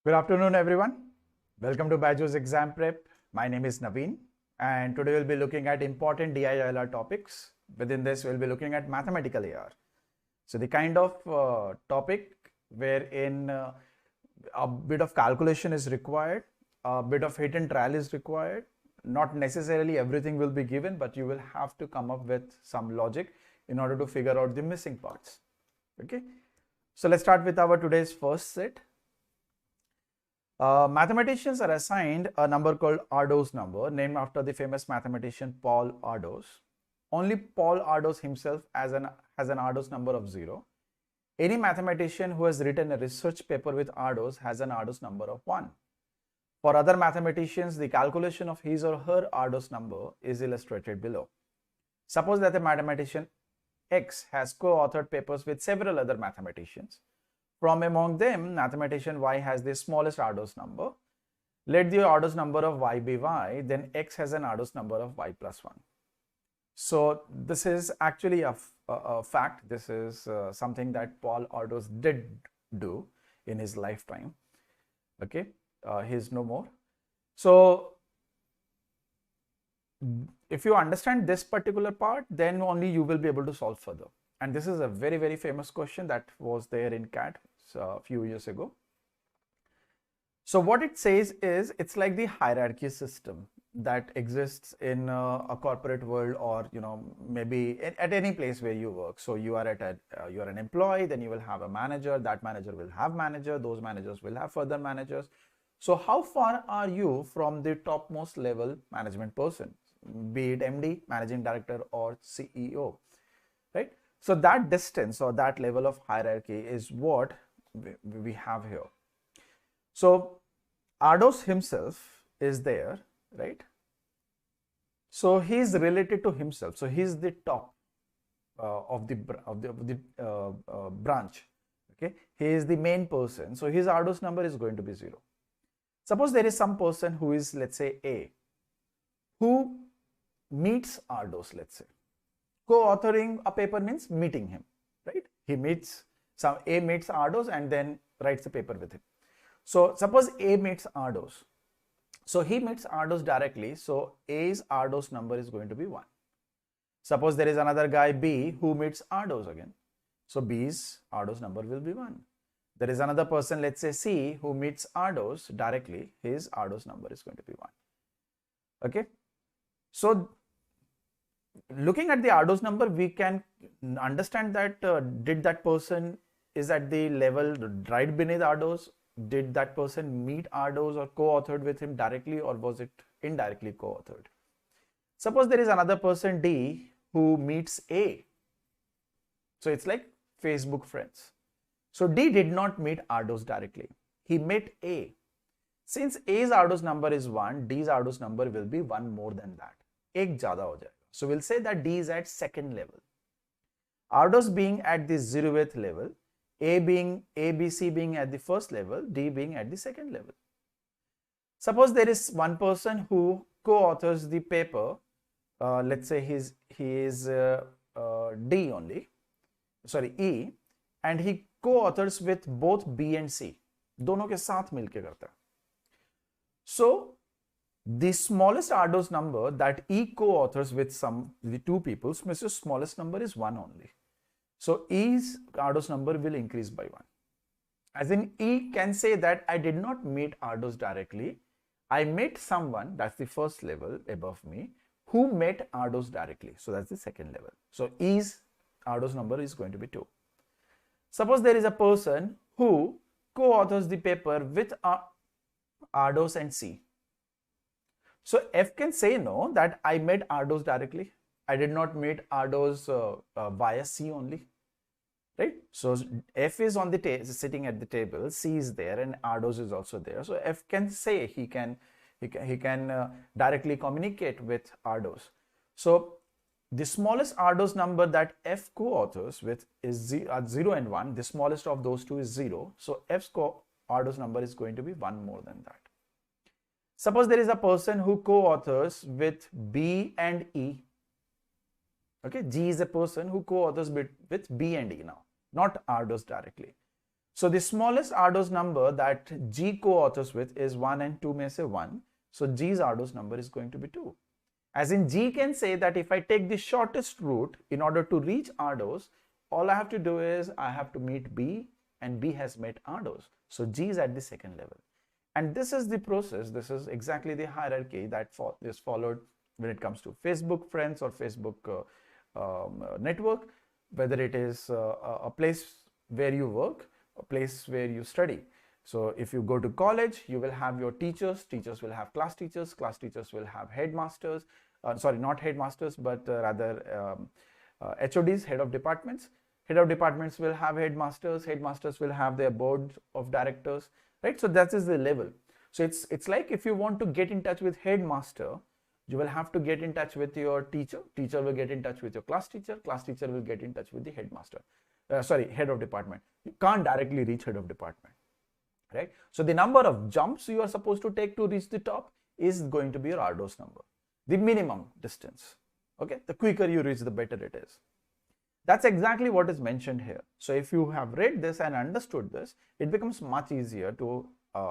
Good afternoon, everyone. Welcome to BYJU'S exam prep. My name is Naveen, and today we'll be looking at important DILR topics. Within this, we'll be looking at mathematical AR. So the kind of topic wherein a bit of calculation is required, a bit of hit and trial is required. Not necessarily everything will be given, but you will have to come up with some logic in order to figure out the missing parts. Okay. So let's start with our today's first set. Mathematicians are assigned a number called Ardos number, named after the famous mathematician Paul Ardos. Only Paul Ardos himself has an Ardos number of 0. Any mathematician who has written a research paper with Ardos has an Ardos number of 1. For other mathematicians, the calculation of his or her Ardos number is illustrated below. Suppose that the mathematician X has co-authored papers with several other mathematicians. From among them, mathematician Y has the smallest Ardos number. Let the Ardos number of Y be Y, then X has an Ardos number of Y plus 1. So this is actually a fact. This is something that Paul Ardos did do in his lifetime. Okay, he is no more. So if you understand this particular part, then only you will be able to solve further. And this is a very, very famous question that was there in CAT a few years ago. So what it says is, it's like the hierarchy system that exists in a corporate world, or maybe at any place where you work. So you are you are an employee, then you will have a manager. That manager will have manager. Those managers will have further managers. So how far are you from the topmost level management person, be it MD, managing director, or CEO, right? So that distance or that level of hierarchy is what we have here. So Ardos himself is there, right? So he is related to himself. So he is the top of the branch. Okay, he is the main person. So his Ardos number is going to be 0. Suppose there is some person who is, let's say, A, who meets Ardos, let's say. Co-authoring a paper means meeting him, right? A meets Ardos and then writes a paper with him. So suppose A meets Ardos. So he meets Ardos directly. So A's Ardos number is going to be 1. Suppose there is another guy B who meets Ardos again. So B's Ardos number will be 1. There is another person, let's say C, who meets Ardos directly. His Ardos number is going to be 1. Okay. So looking at the Ardos number, we can understand that did that person is at the level right beneath Ardos? Did that person meet Ardos or co-authored with him directly, or was it indirectly co-authored? Suppose there is another person D who meets A. So it's like Facebook friends. So D did not meet Ardos directly. He met A. Since A's Ardos number is 1, D's Ardos number will be 1 more than that. Ek zyada ho jayega. So we'll say that D is at second level. Ardos being at the 0th level, ABC being at the first level, D being at the second level. Suppose there is one person who co-authors the paper. Let's say he is D only, sorry, E, and he co-authors with both B and C. दोनों के साथ मिलके करता है. So the smallest Ardos number that E co-authors with the two people, Mr. smallest number is 1 only. So E's Ardos number will increase by 1. As in, E can say that I did not meet Ardos directly. I met someone, that's the first level above me, who met Ardos directly. So that's the second level. So E's Ardos number is going to be 2. Suppose there is a person who co-authors the paper with Ardos and C. So F can say no, that I met Ardos directly. I did not meet Ardos via C only, right? So F is on the sitting at the table, C is there, and Ardos is also there. So F can say he can directly communicate with Ardos. So the smallest Ardos number that F co-authors with is 0 and 1. The smallest of those two is 0. So F's Ardos number is going to be 1 more than that. Suppose there is a person who co-authors with B and E. Okay, G is a person who co-authors with B and E now, not Ardos directly. So the smallest Ardos number that G co-authors with is 1 and 2 may say 1. So G's Ardos number is going to be 2. As in G can say that if I take the shortest route in order to reach Ardos, all I have to do is I have to meet B and B has met Ardos. So G is at the second level. And this is the process, this is exactly the hierarchy that is followed when it comes to Facebook friends or Facebook network, whether it is a place where you work, a place where you study. So if you go to college, you will have your teachers, teachers will have class teachers will have headmasters, sorry, not headmasters, but rather HODs, head of departments. Head of departments will have headmasters, headmasters will have their board of directors, right? So that is the level. So it's like if you want to get in touch with headmaster, you will have to get in touch with your teacher, teacher will get in touch with your class teacher will get in touch with the headmaster, sorry, head of department. You can't directly reach head of department, right? So the number of jumps you are supposed to take to reach the top is going to be your Ardos number, the minimum distance, okay? The quicker you reach, the better it is. That's exactly what is mentioned here. So if you have read this and understood this, it becomes much easier to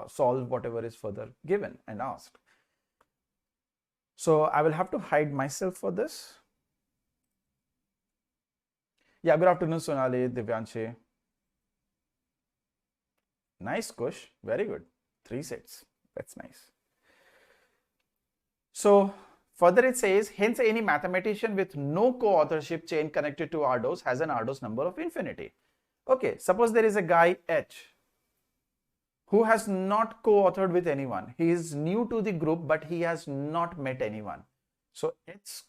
solve whatever is further given and asked. So I will have to hide myself for this. Yeah, good afternoon, Sonali, Divyanshi. Nice, Kush. Very good. 3 sets. That's nice. So further it says, hence any mathematician with no co-authorship chain connected to Ardos has an Ardos number of infinity. Okay, suppose there is a guy H who has not co-authored with anyone. He is new to the group, but he has not met anyone. So H's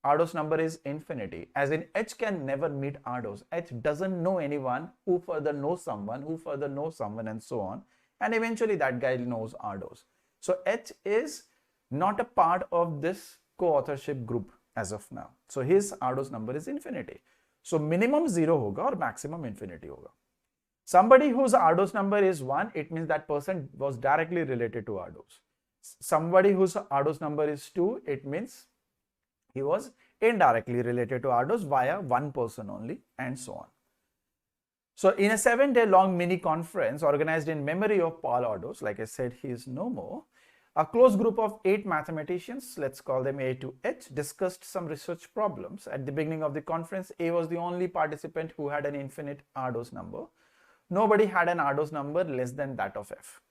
Ardos number is infinity, as in H can never meet Ardos. H doesn't know anyone who further knows someone, who further knows someone, and so on. And eventually that guy knows Ardos. So H is not a part of this co-authorship group as of now. So his Ardos number is infinity. So minimum 0 hoga or maximum infinity hoga. Somebody whose Ardos number is 1, it means that person was directly related to Ardos. Somebody whose Ardos number is 2, it means he was indirectly related to Ardos via one person only, and so on. So in a 7-day long mini conference organized in memory of Paul Ardos, like I said, he is no more, a close group of 8 mathematicians, let's call them A to H, discussed some research problems. At the beginning of the conference, A was the only participant who had an infinite Ardos number. Nobody had an Ardos number less than that of F.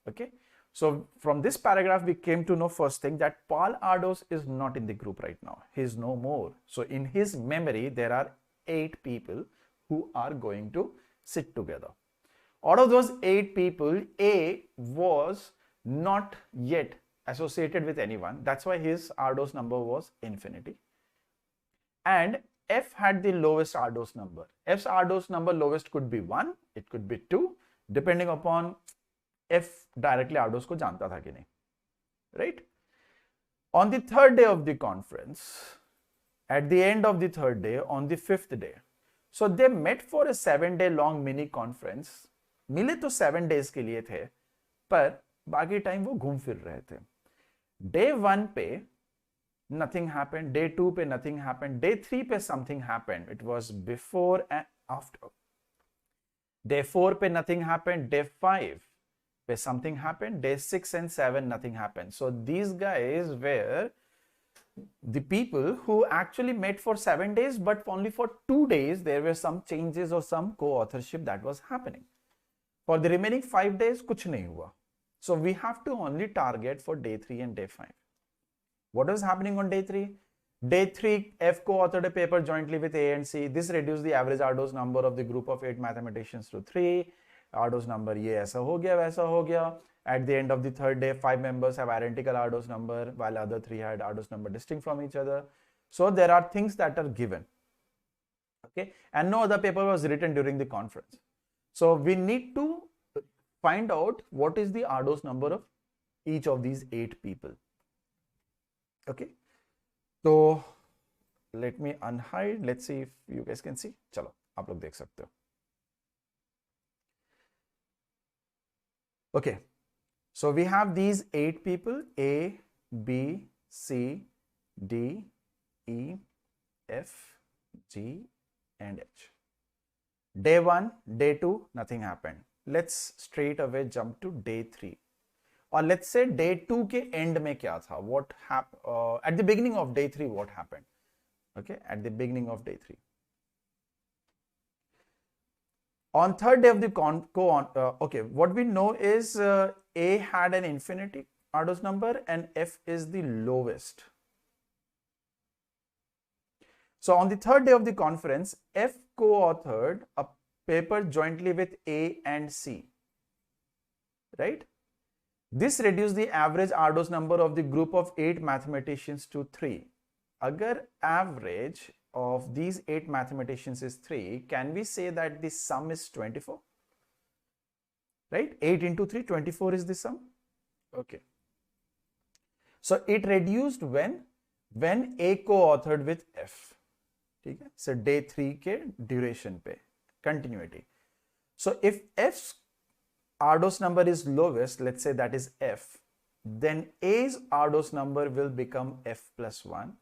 Okay. So from this paragraph, we came to know first thing that Paul Ardos is not in the group right now. He is no more. So in his memory, there are 8 people who are going to sit together. Out of those 8 people, A was not yet associated with anyone. That's why his Ardos number was infinity. And F had the lowest Ardos number. F's Ardos number lowest could be 1, it could be 2, depending upon F directly Ardos ko janta tha ki nahi, right? On the 3rd day of the conference, at the end of the 3rd day, on the 5th day, so they met for a 7-day long mini conference. मिले तो 7 days के लिए थे, पर बाकी time वो घूम फिर रहे थे. Day 1 पे nothing happened, day 2 pe nothing happened, day 3 pe something happened. It was before and after. Day 4 pe nothing happened, day 5 pe something happened, day 6 and 7 nothing happened. So these guys were the people who actually met for 7 days, but only for 2 days there were some changes or some co-authorship that was happening. For the remaining 5 days kuch nahi hua. So we have to only target for day 3 and day 5. What was happening on day 3? Day 3, F co-authored a paper jointly with A and C. This reduced the average Ardos number of the group of 8 mathematicians to 3. Ardos number ye aisa ho gaya, waisa ho gaya. At the end of the 3rd day, 5 members have identical Ardos number, while other 3 had Ardos number distinct from each other. So there are things that are given. Okay, and no other paper was written during the conference. So we need to find out what is the Ardos number of each of these 8 people. Okay, so let me unhide. Let's see if you guys can see. Chalo, आप लोग देख सकते हो. Okay, so we have these 8 people: A, B, C, D, E, F, G, and H. Day 1, day 2, nothing happened. Let's straight away jump to day 3. Or let's say day 2 के end में क्या था? What happened at the beginning of day 3? What happened? Okay, at the beginning of day 3. On third day of the okay, what we know is A had an infinity Ardos number and F is the lowest. So on the third day of the conference, F co-authored a paper jointly with A and C, right? This reduced the average Ardos number of the group of 8 mathematicians to 3. Agar average of these 8 mathematicians is 3, can we say that the sum is 24? Right? 8 into 3, 24 is the sum. Okay. So it reduced when A co-authored with F. Okay? So day 3 ke duration pe, continuity. So if F's Ardos number is lowest, let's say that is F, then A's Ardos number will become F plus 1.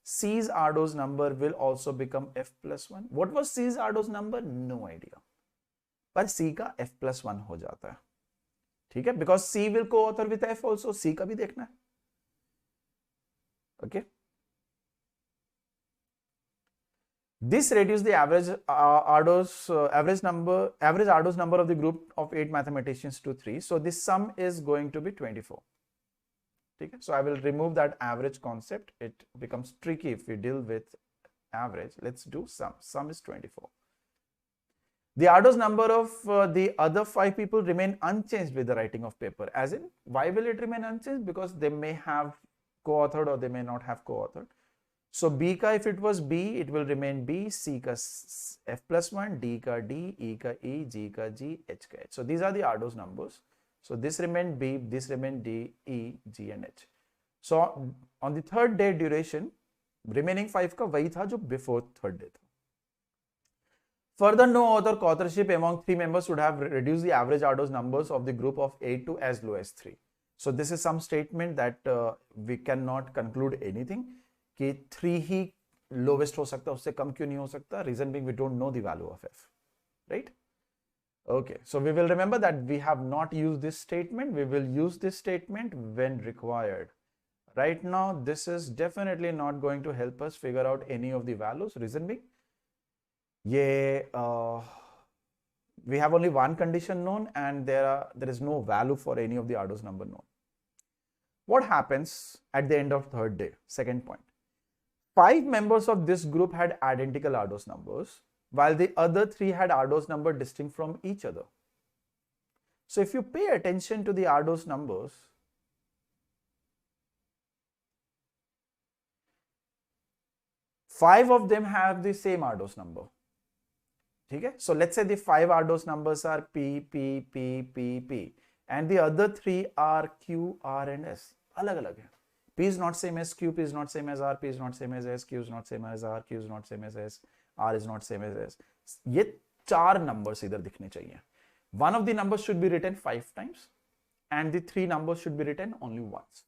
C's Ardos number will also become F plus 1. What was C's Ardos number? No idea. पर C का F plus 1 हो जाता है. ठीक है? Because C will co-author with F also. C का भी देखना है. Okay. This reduced the average average Ardos number of the group of 8 mathematicians to 3. So this sum is going to be 24. Okay? So I will remove that average concept. It becomes tricky if we deal with average. Let's do sum. Sum is 24. The Ardos number of the other 5 people remain unchanged with the writing of paper. As in, why will it remain unchanged? Because they may have co-authored or they may not have co-authored. So B ka, if it was B, it will remain B, C ka F plus 1, D ka D, E ka E, G ka G, H ka H. So these are the Ardos numbers. So this remained B, this remained D, E, G and H. So on the third day duration, remaining 5 ka wahi tha jo before third day tha. Further, no author co-authorship among 3 members would have reduced the average Ardos numbers of the group of 8 to as low as 3. So this is some statement that we cannot conclude anything. कि 3 ही lowest हो सकता है, उससे कम क्यों नहीं हो सकता? Reason being we don't know the value of F, right? Okay, so we will remember that we have not used this statement. We will use this statement when required. Right now, this is definitely not going to help us figure out any of the values. Reason being, we have only one condition known and there is no value for any of the Ardos number known. What happens at the end of third day? Second point. 5 members of this group had identical Ardos numbers, while the other 3 had Ardos number distinct from each other. So if you pay attention to the Ardos numbers, five of them have the same Ardos number. Okay? So let's say the 5 Ardos numbers are P, P, P, P, P, and the other 3 are Q, R, and S. Alag-alag hai. P is not same as Q, P is not same as R, P is not same as S, Q is not same as R, Q is not same as S, R is not same as S. ये 4 numbers इधर दिखने चाहिए. One of the numbers should be written 5 times and the 3 numbers should be written only once.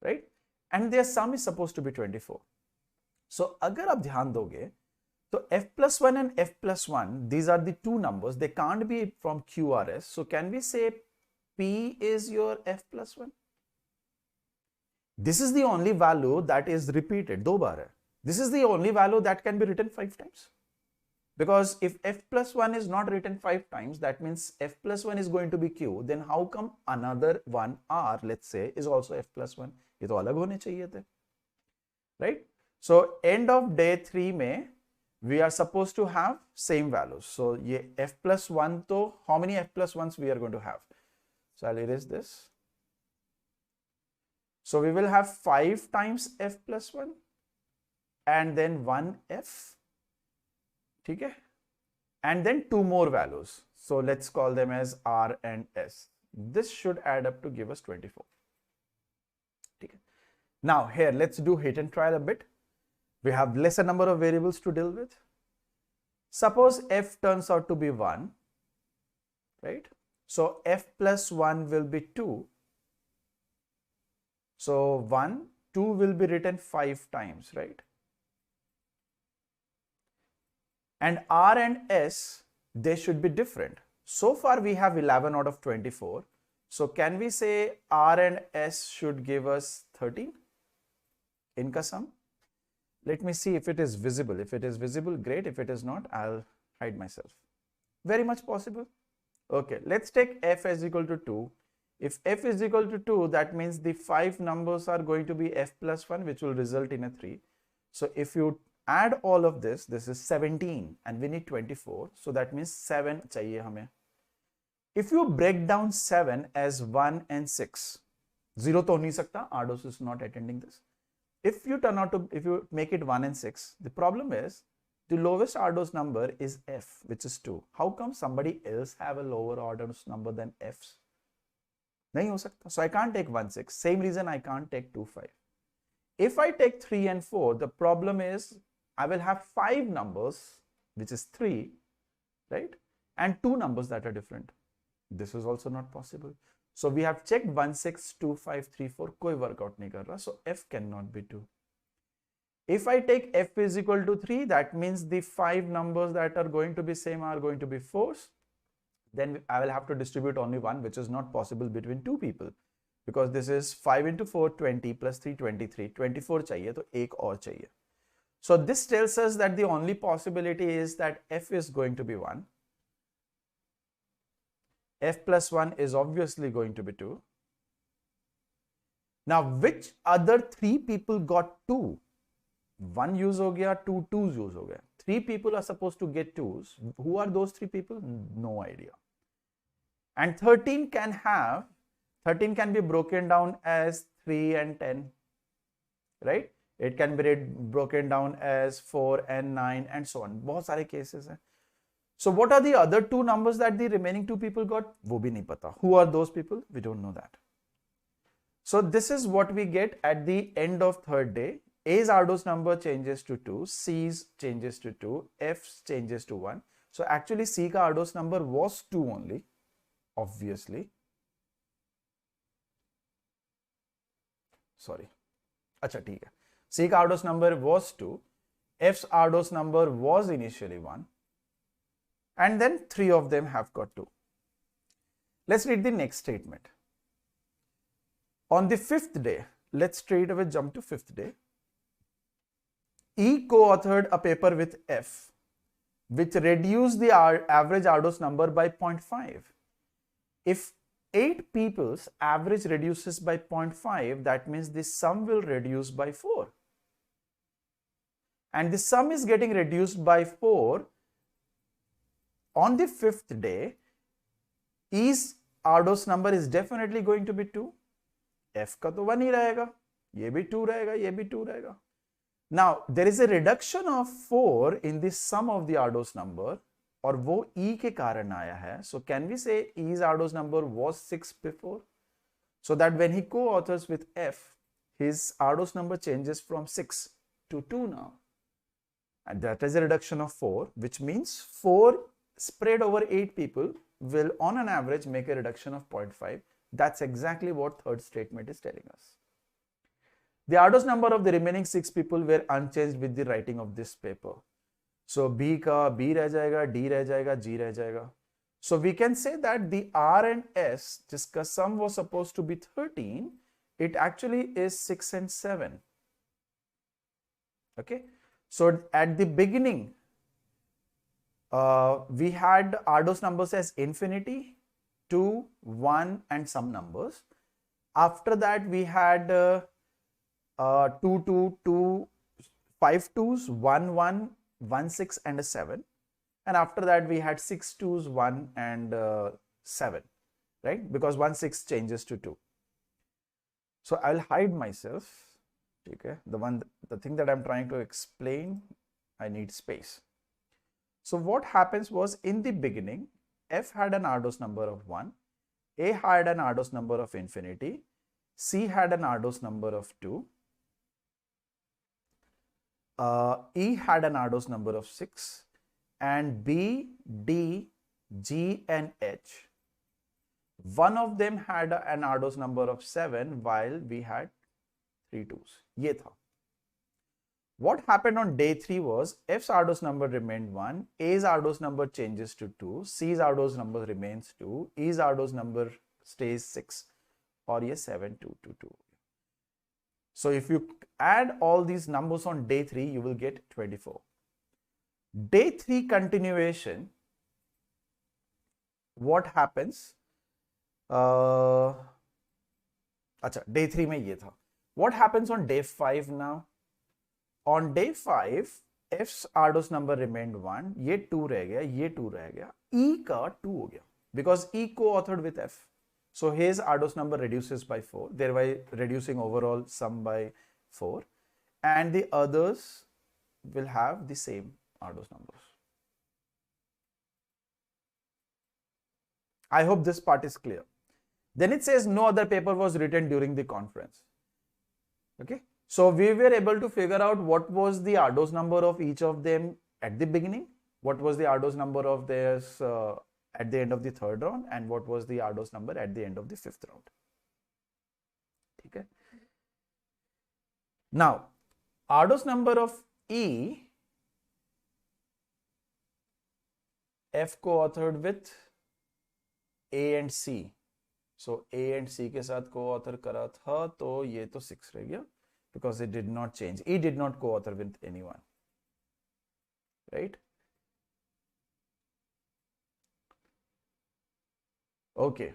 Right? And their sum is supposed to be 24. So अगर आप ध्यान दोगे, so F plus 1 and F plus 1, these are the 2 numbers. They can't be from QRS. So can we say P is your F plus 1? This is the only value that is repeated. 2 बार है. This is the only value that can be written 5 times. Because if F plus 1 is not written 5 times, that means F plus 1 is going to be Q. Then how come another one R, let's say, is also F plus 1? ये तो अलग होने चाहिए थे. Right? So end of day 3 में, we are supposed to have same values. So ये F plus 1 to, how many F plus 1s we are going to have? So I'll erase this. So we will have 5 times F plus 1 and then 1 F. Okay? And then 2 more values. So let's call them as R and S. This should add up to give us 24. Okay? Now here, let's do hit and trial a bit. We have lesser number of variables to deal with. Suppose F turns out to be 1, right? So F plus 1 will be 2. So 1, 2 will be written 5 times, right? And R and S, they should be different. So far we have 11 out of 24. So can we say R and S should give us 13 in ka sum? Let me see if it is visible. If it is visible, great. If it is not, I'll hide myself. Very much possible. Okay, let's take F as equal to 2. If F is equal to 2, that means the 5 numbers are going to be F plus 1, which will result in a 3. So if you add all of this is 17 and we need 24. So that means 7 chahiye hame. If you break down 7 as 1 and 6, 0 to ho nahi sakta, Ardos is not attending this. If you make it 1 and 6, the problem is the lowest Ardos number is F, which is 2. How come somebody else have a lower Ardos number than F's? Nahi ho sakta. So I can't take 1, 6. Same reason I can't take 2, 5. If I take 3 and 4, the problem is I will have 5 numbers, which is 3, right? And 2 numbers that are different. This is also not possible. So we have checked 1, 6, 2, 5, 3, 4. Koi workout nahi kar raha. So F cannot be 2. If I take F is equal to 3, that means the 5 numbers that are going to be same are going to be 4s. Then I will have to distribute only 1, which is not possible between 2 people. Because this is 5 into 4, 20 plus 3, 23. 24 chahiye, to ek aur chahiye. So this tells us that the only possibility is that F is going to be 1. F plus 1 is obviously going to be 2. Now, which other 3 people got 2? 1 use ho gaya, 2 2s use ho gaya. 3 people are supposed to get 2s. Who are those 3 people? No idea. And 13 can be broken down as 3 and 10, right? It can be broken down as 4 and 9 and so on. बहुत सारे cases हैं. So what are the other 2 numbers that the remaining 2 people got? वो भी नहीं पता. Who are those people? We don't know that. So this is what we get at the end of third day. A's Ardos number changes to 2, C's changes to 2, F's changes to 1. So actually C ka Ardos number was 2 only, obviously. Sorry. Acha, theek hai. C ka Ardos number was 2, F's Ardos number was initially 1, and then 3 of them have got 2. Let's read the next statement. On the 5th day, let's straight away jump to 5th day. E co-authored a paper with F, which reduced the average Ardos number by 0.5. If 8 people's average reduces by 0.5, that means the sum will reduce by 4. And the sum is getting reduced by 4. On the 5th day, E's Ardos number is definitely going to be 2. F ka to 1 hi rahega. Ye bhi 2 rahega, ye bhi 2 rahega. Now, there is a reduction of 4 in the sum of the Ardos number, और वो E के कारण आया है. So can we say E's Ardos number was 6 before? So that when he co-authors with F, his Ardos number changes from 6 to 2 now. And that is a reduction of 4, which means 4 spread over 8 people will on an average make a reduction of 0.5. That's exactly what third statement is telling us. The Ardos number of the remaining 6 people were unchanged with the writing of this paper. So B ka B reh jayega, D reh jayega, G reh jayega. So we can say that the R and S, jiska sum was supposed to be 13, it actually is 6 and 7. Okay. So at the beginning, we had Ardos numbers as infinity, 2, 1 and some numbers. After that, we had 2, 2, 2, 5 2s, 1, 1, 1, 6 and a 7. And after that, we had 6 2s, 1 and 7, right? Because 1, 6 changes to 2. So I'll hide myself. Okay. The thing that I'm trying to explain, I need space. So what happens was, in the beginning, F had an Ardos number of 1, A had an Ardos number of infinity, C had an Ardos number of 2, E had an Ardos number of 6, and B, D, G and H, one of them had an Ardos number of 7 while we had 3 2s. Ye tha. What happened on day 3 was F's Ardos number remained 1, A's Ardos number changes to 2, C's Ardos number remains 2, E's Ardos number stays 6, or yes, 7, 2, 2, 2. So if you add all these numbers on day 3, you will get 24. Day 3 continuation, what happens? Day 3 में ये था. What happens on day 5 now? On day 5, F's Ardos number remained 1, ये 2 रह गया, ये 2 रह गया, E का 2 हो गया, because E co-authored with F. So his Ardos number reduces by 4, thereby reducing overall sum by 4, and the others will have the same Ardos numbers. I hope this part is clear. Then it says no other paper was written during the conference. Okay. So we were able to figure out what was the Ardos number of each of them at the beginning, what was the Ardos number of theirs at the end of the 3rd round, and what was the Ardos number at the end of the 5th round. Okay. Now, Ardos number of E, F co-authored with A and C. So A and C के साथ co-author करा था, तो ये तो 6 रह गया, because it did not change. E did not co-author with anyone, right? Okay,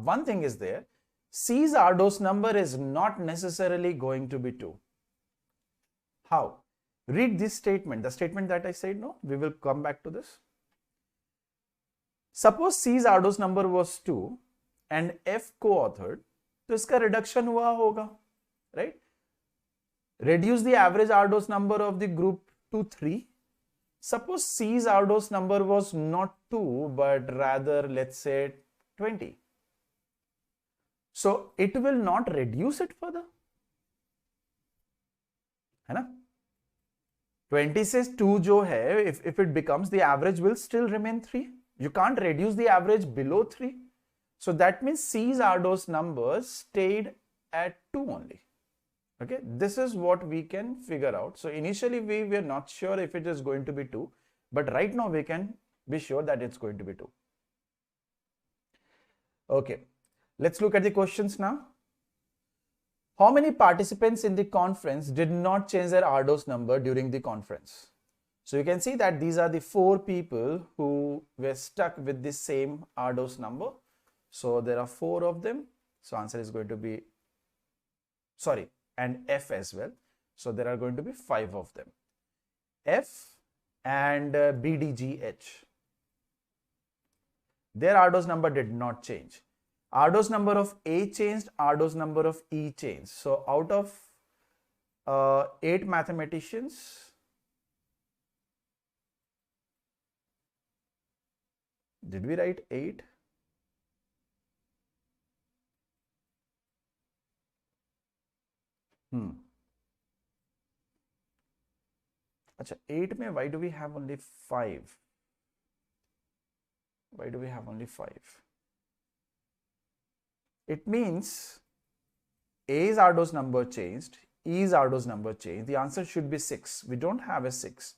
one thing is there. C's Ardos number is not necessarily going to be 2. How? Read this statement, the statement that I said, no? We will come back to this. Suppose C's Ardos number was 2 and F co-authored, तो इसका reduction हुआ होगा, right? Reduce the average Ardos number of the group to 3. Suppose C's Ardos number was not 2, but rather, let's say, 20. So it will not reduce it further. है ना? 20 says 2 जो है, if it becomes, the average will still remain 3. You can't reduce the average below 3. So that means C's Ardos numbers stayed at 2 only. Okay, this is what we can figure out. So initially we were not sure if it is going to be 2, but right now we can be sure that it's going to be 2. Okay, let's look at the questions now. How many participants in the conference did not change their Ardos number during the conference? So you can see that these are the 4 people who were stuck with the same Ardos number. So there are 4 of them. So answer is going to be, sorry, and F as well. So there are going to be 5 of them. F and BDGH. Their Ardos number did not change. Ardos number of A changed, Ardos number of E changed. So out of 8 mathematicians, did we write 8? Achha, 8 mein, why do we have only 5? Why do we have only 5? It means A's Ardos number changed, E's Ardos number changed. The answer should be 6. We don't have a 6.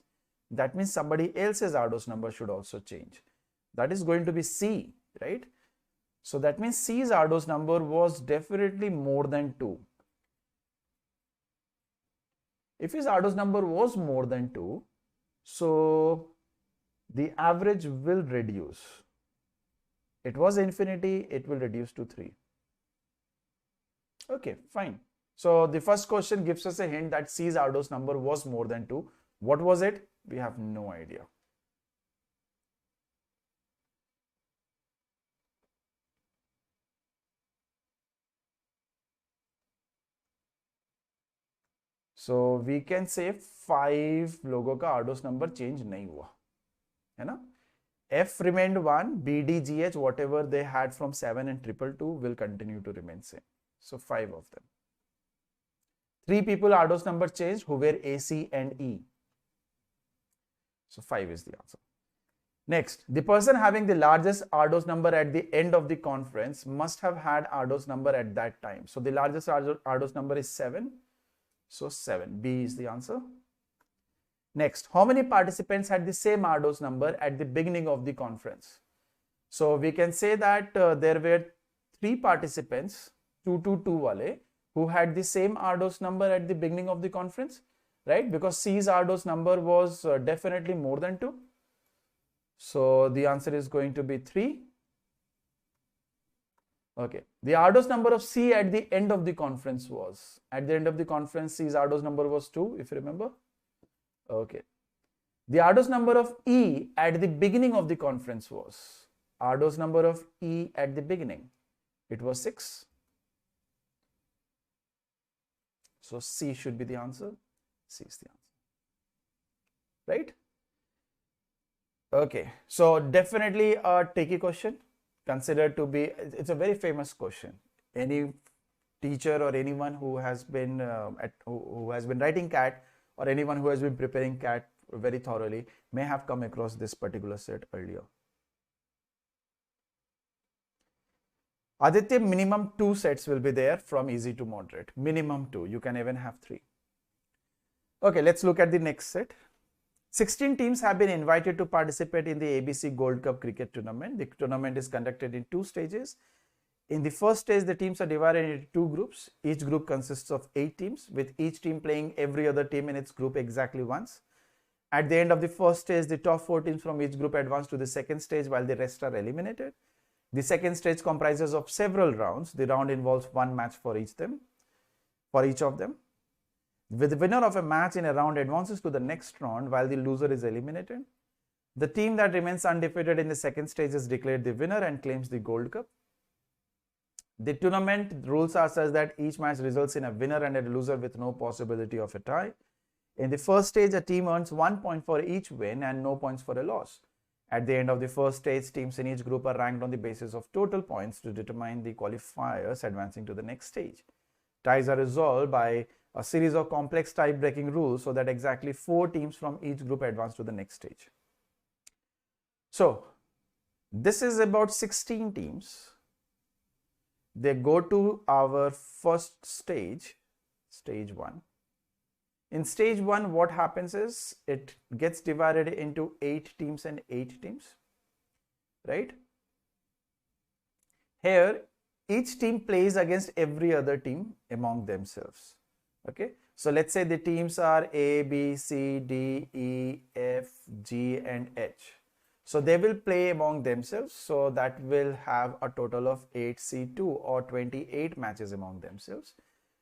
That means somebody else's Ardos number should also change. That is going to be C, right? So that means C's Ardos number was definitely more than 2. If his Ardos number was more than 2, so the average will reduce. It was infinity, it will reduce to 3. Okay, fine. So the first question gives us a hint that C's Ardos number was more than 2. What was it? We have no idea. So we can say 5 लोगों का Ardos number change नहीं हुआ, है ना? F remained 1, B, D, G, H, whatever they had from 7 and 222 will continue to remain same. So 5 of them. 3 people Ardos number changed who were A, C and E. So 5 is the answer. Next, the person having the largest Ardos number at the end of the conference must have had Ardos number at that time. So the largest Ardos number is 7. So 7. B is the answer. Next, how many participants had the same Ardos number at the beginning of the conference? So we can say that there were 3 participants, 2 wale, who had the same Ardos number at the beginning of the conference, right? Because C's Ardos number was definitely more than 2. So the answer is going to be 3. Okay. The Ardos number of C at the end of the conference was, at the end of the conference, C's Ardos number was 2, if you remember. Okay. The Ardos number of E at the beginning of the conference was, Ardos number of E at the beginning, it was 6. So C should be the answer. C is the answer. Right? Okay. So definitely a tricky question, considered to be, it's a very famous question. Any teacher or anyone who has been who has been writing CAT, or anyone who has been preparing CAT very thoroughly may have come across this particular set earlier. Aditya, minimum 2 sets will be there from easy to moderate. Minimum 2. You can even have 3. Okay, let's look at the next set. 16 teams have been invited to participate in the ABC Gold Cup cricket tournament. The tournament is conducted in 2 stages. In the first stage, the teams are divided into 2 groups. Each group consists of 8 teams, with each team playing every other team in its group exactly once. At the end of the first stage, the top 4 teams from each group advance to the second stage, while the rest are eliminated. The second stage comprises of several rounds. The round involves 1 match for each of them. The winner of a match in a round advances to the next round, while the loser is eliminated. The team that remains undefeated in the second stage is declared the winner and claims the Gold Cup. The tournament rules are such that each match results in a winner and a loser with no possibility of a tie. In the first stage, a team earns 1 point for each win and no points for a loss. At the end of the first stage, teams in each group are ranked on the basis of total points to determine the qualifiers advancing to the next stage. Ties are resolved by a series of complex tie-breaking rules so that exactly 4 teams from each group advance to the next stage. So, this is about 16 teams. They go to our first stage, stage 1. In stage 1, what happens is it gets divided into 8 teams and 8 teams, right? Here, each team plays against every other team among themselves. Okay, so let's say the teams are A, B, C, D, E, F, G, and H. So they will play among themselves. So that will have a total of 8C2 or 28 matches among themselves.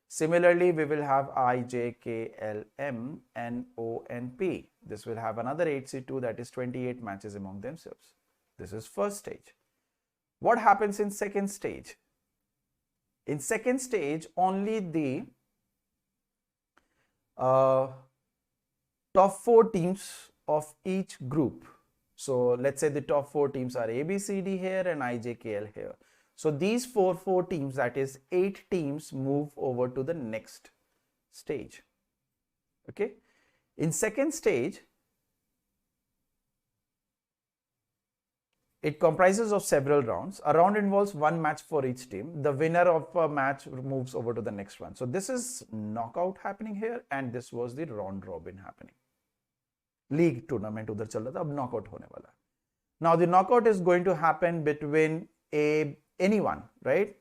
Similarly, we will have I, J, K, L, M, N, O, and P. This will have another 8C2, that is 28 matches among themselves. This is first stage. What happens in second stage? In second stage, only the top 4 teams of each group. So let's say the top 4 teams are A, B, C, D here and I, J, K, L here. So these 4 teams, that is 8 teams, move over to the next stage. Okay. In second stage, it comprises of several rounds. A round involves 1 match for each team. The winner of a match moves over to the next one. So this is knockout happening here, and this was the round robin happening. League tournament udhar chal raha tha, ab knockout hone wala hai. Now the knockout is going to happen between anyone, right?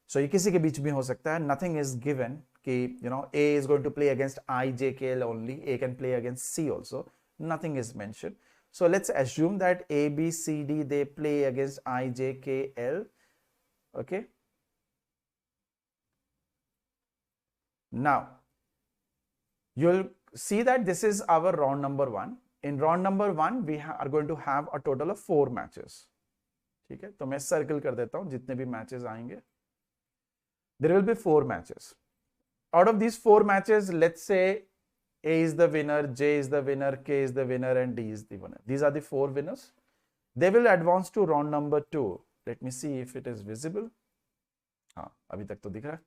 So ye kisi ke beech bhi ho sakta hai. Nothing is given ki, A is going to play against I, J, K, L only. A can play against C also. Nothing is mentioned. So let's assume that A, B, C, D, they play against I, J, K, L. Okay. Now, you'll see that this is our round number 1. In round number 1, we are going to have a total of 4 matches. ठीक है, तो मैं circle कर देता हूँ जितने भी matches आएंगे. There will be 4 matches. Out of these 4 matches, let's say A is the winner, J is the winner, K is the winner, and D is the winner. These are the 4 winners. They will advance to round number 2. Let me see if it is visible. हाँ, अभी तक तो दिख रहा है.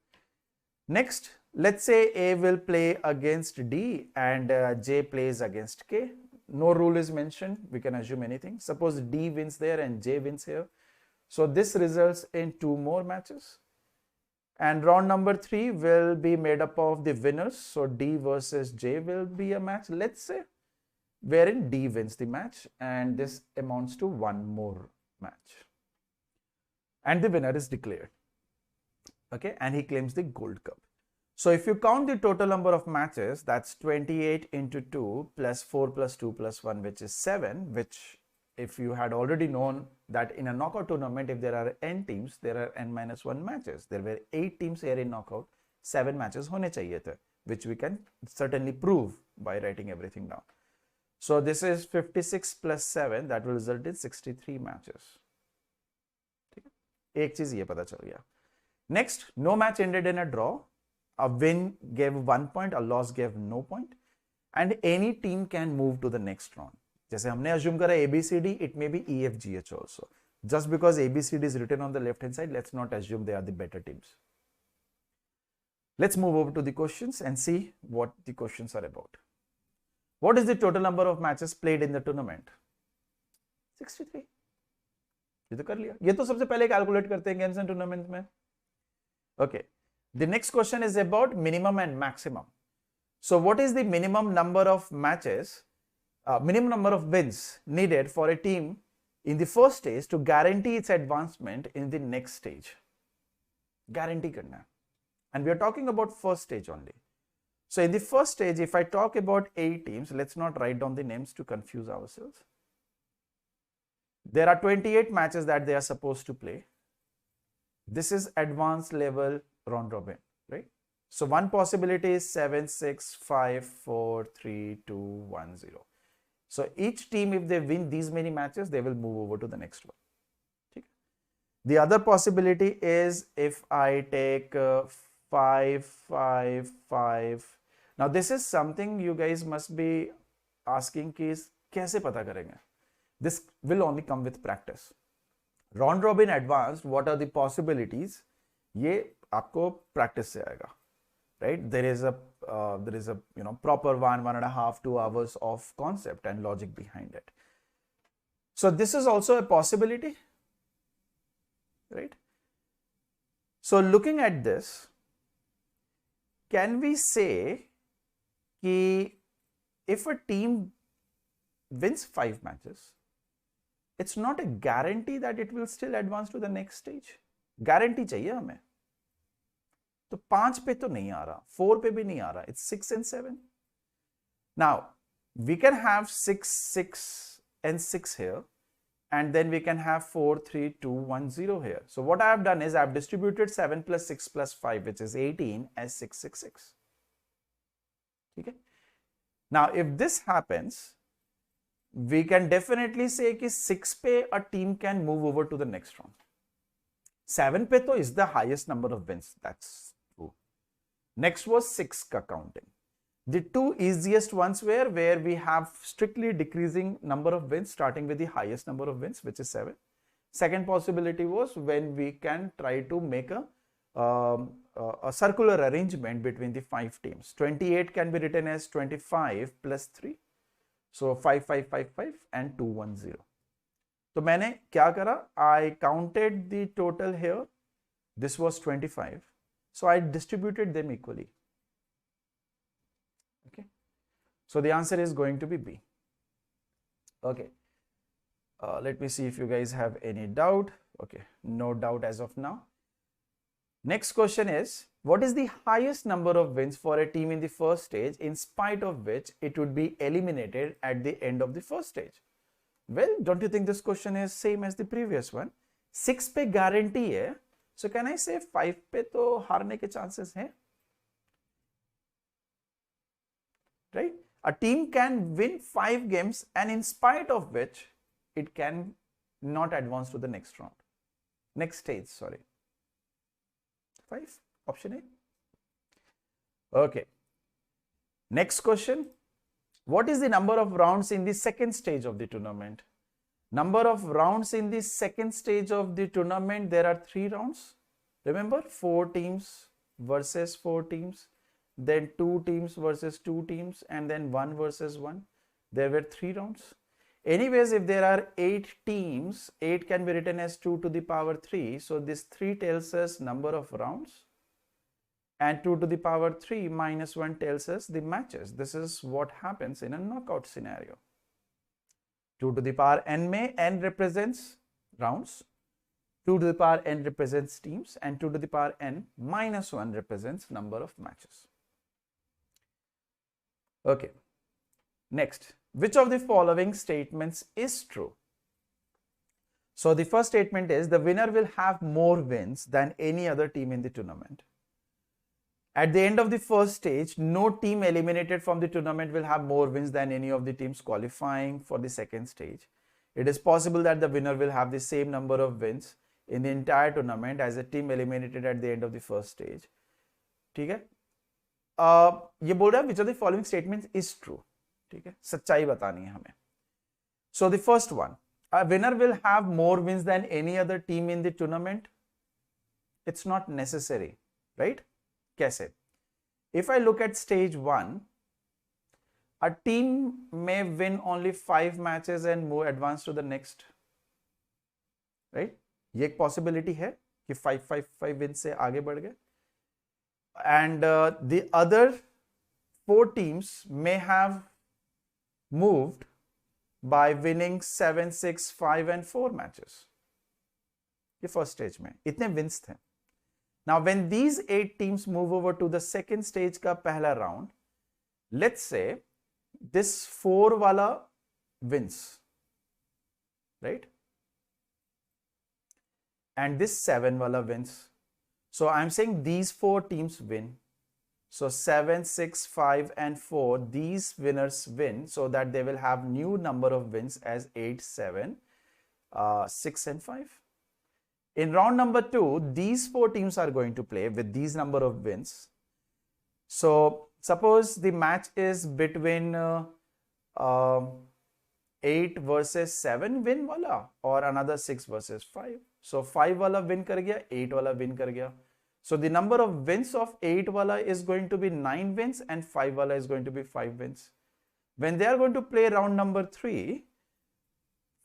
Next, let's say A will play against D and J plays against K. No rule is mentioned. We can assume anything. Suppose D wins there and J wins here. So this results in 2 more matches. And round number 3 will be made up of the winners. So D versus J will be a match, let's say. wherein D wins the match, and this amounts to one more match. And the winner is declared. Okay, and he claims the gold cup. So if you count the total number of matches, that's 28 into 2 plus 4 plus 2 plus 1, which is 7, which if you had already known that in a knockout tournament, if there are n teams, there are n minus 1 matches. There were 8 teams here in knockout, 7 matches hone chahiye the, which we can certainly prove by writing everything down. So this is 56 plus 7, that will result in 63 matches. एक चीज ये पता चल गया. Next, no match ended in a draw. A win gave 1 point, a loss gave no point, and any team can move to the next round. जैसे हमने assume करा ABCD, it may be EFGH also. Just because ABCD is written on the left hand side, let's not assume they are the better teams. Let's move over to the questions and see what the questions are about. What is the total number of matches played in the tournament? 63. ये तो कर लिया. ये तो सबसे पहले calculate करते हैं गेम्स एंड टूर्नामेंट में. Okay. The next question is about minimum and maximum. So what is the minimum number of matches, minimum number of wins needed for a team in the first stage to guarantee its advancement in the next stage? Guarantee karna. And we are talking about first stage only. So in the first stage, if I talk about 8 teams, let's not write down the names to confuse ourselves. There are 28 matches that they are supposed to play. This is advanced level round robin, right? So one possibility is 7, 6, 5, 4, 3, 2, 1, 0. So each team, if they win these many matches, they will move over to the next one. Okay? The other possibility is if I take 5, 5, 5. Now this is something you guys must be asking कि कैसे पता करेंगे? This will only come with practice. Round robin advanced, what are the possibilities? ये आपको practice से आएगा, right? There is a proper 1.5, 2 hours of concept and logic behind it. So this is also a possibility, right? So looking at this, can we say कि if a team wins 5 matches, it's not a guarantee that it will still advance to the next stage. Guarantee चाहिए हमें. तो 5 पे तो नहीं आ रहा, 4 पे भी नहीं आ रहा. It's 6 and 7. Now we can have 6, 6 and 6 here, and then we can have 4, 3, 2, 1, 0 here. So what I have done is I have distributed 7 plus 6 plus 5, which is 18, as 6, 6, 6. Okay. Now if this happens, we can definitely say कि 6 पे a team can move over to the next round. 7 पे तो is the highest number of wins. That's true. Next was 6 का counting. The two easiest ones were where we have strictly decreasing number of wins starting with the highest number of wins, which is 7. Second possibility was when we can try to make a circular arrangement between the 5 teams. 28 can be written as 25 plus 3. So 5, 5, 5, 5 and 2, 1, 0. तो मैंने क्या करा? I counted the total here. This was 25. So I distributed them equally. Okay. So the answer is going to be B. Okay. Let me see if you guys have any doubt. Okay. No doubt as of now. Next question is, what is the highest number of wins for a team in the first stage in spite of which it would be eliminated at the end of the first stage? Well, don't you think this question is same as the previous one? 6 पे guarantee है. So can I say 5 पे तो हारने के chances हैं? Right? A team can win 5 games and in spite of which it can not advance to the next round. Next stage, sorry. 5, option A. Okay. Next question. What is the number of rounds in the second stage of the tournament? Number of rounds in the second stage of the tournament, there are 3 rounds. Remember, 4 teams versus 4 teams, then 2 teams versus 2 teams, and then 1 versus 1. There were 3 rounds. Anyways, if there are 8 teams, 8 can be written as 2 to the power 3. So this 3 tells us number of rounds, and 2 to the power 3 minus 1 tells us the matches. This is what happens in a knockout scenario. 2 to the power n में n represents rounds, 2 to the power n represents teams, and 2 to the power n minus 1 represents number of matches. Okay. Next, which of the following statements is true? So the first statement is the winner will have more wins than any other team in the tournament. At the end of the first stage, no team eliminated from the tournament will have more wins than any of the teams qualifying for the second stage. It is possible that the winner will have the same number of wins in the entire tournament as a team eliminated at the end of the first stage. ठीक है? ये बोल रहा है which of the following statements is true. ठीक है? सच्चाई बतानी है हमें. So the first one, a winner will have more wins than any other team in the tournament. It's not necessary, right? कैसे? If I look at stage 1, a team may win only 5 matches and move advance to the next, right? ये एक possibility है कि 5 wins से आगे बढ़ गए. And the other 4 teams may have moved by winning 7, 6, 5 and 4 matches. ये first stage में इतने wins थे. Now when these 8 teams move over to the second stage का पहला round, let's say this 4 वाला wins, right? And this 7 wala wins. So I'm saying these 4 teams win. So 7, 6, 5 and 4, these winners win, so that they will have new number of wins as 8, 7, 6 and 5. In round number 2, these 4 teams are going to play with these number of wins. So suppose the match is between 8 versus 7 win wala or another 6 versus 5. So 5 wala win kar gaya, 8 wala win kar gaya. So the number of wins of 8 wala is going to be 9 wins and 5 wala is going to be 5 wins. When they are going to play round number 3,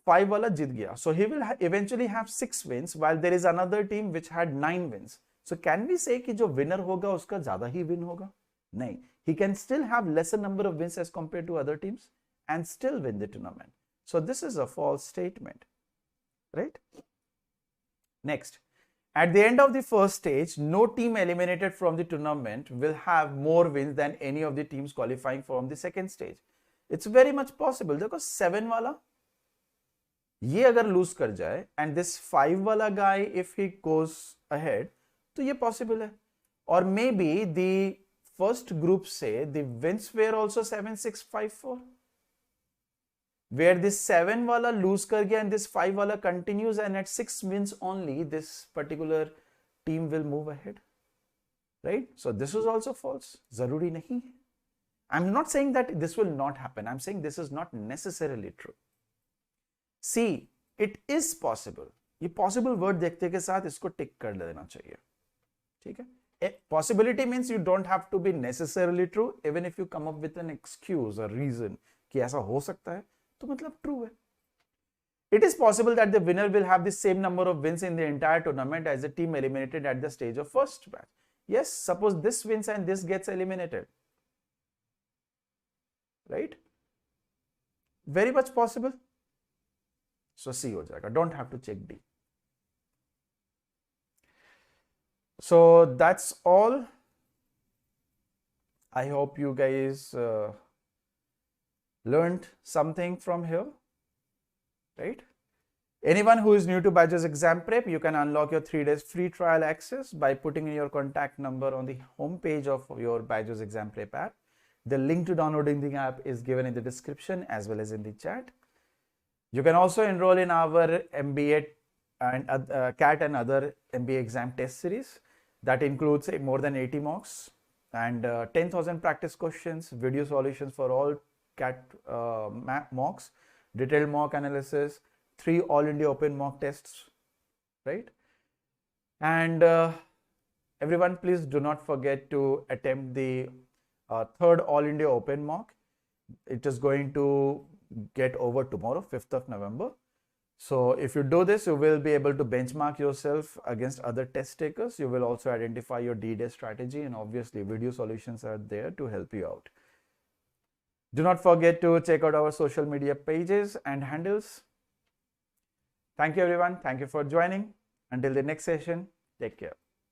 5 wala jit gaya. So he will eventually have 6 wins while there is another team which had 9 wins. So can we say कि जो winner होगा उसका ज़्यादा ही win होगा? नहीं. He can still have lesser number of wins as compared to other teams and still win the tournament. So this is a false statement, right? Next, at the end of the first stage, no team eliminated from the tournament will have more wins than any of the teams qualifying from the second stage. It's very much possible because 7 wala ये अगर lose कर जाए and this 5 wala guy if he goes ahead, तो ये possible है. Or maybe the first group say the wins were also 7, 6, 5, 4. Where this 7 wala lose kar gaya and this 5 wala continues and at 6 wins only this particular team will move ahead, right? So this is also false. Zaruri nahi. I'm not saying that this will not happen. I'm saying this is not necessarily true. See, it is possible. ये possible word देखते के साथ इसको tick कर लेना चाहिए. ठीक है? Possibility means you don't have to be necessarily true. Even if you come up with an excuse or reason कि ऐसा हो सकता है, तो मतलब true है. It is possible that the winner will have the same number of wins in the entire tournament as the team eliminated at the stage of first match. Yes, suppose this wins and this gets eliminated. Right? Very much possible. So C हो जाएगा. Don't have to check D. So that's all. I hope you guys learned something from here, right? Anyone who is new to BYJU'S exam prep, you can unlock your 3 days free trial access by putting in your contact number on the home page of your BYJU'S exam prep app. The link to downloading the app is given in the description as well as in the chat. You can also enroll in our MBA and CAT and other MBA exam test series that includes more than 80 mocks and 10,000 practice questions, video solutions for all CAT mocks, detailed mock analysis, 3 all India open mock tests, right? And everyone, please do not forget to attempt the 3rd all India open mock. It is going to get over tomorrow, 5th of November. So if you do this, you will be able to benchmark yourself against other test takers. You will also identify your D-Day strategy, and obviously video solutions are there to help you out. Do not forget to check out our social media pages and handles. Thank you everyone. Thank you for joining. Until the next session, take care.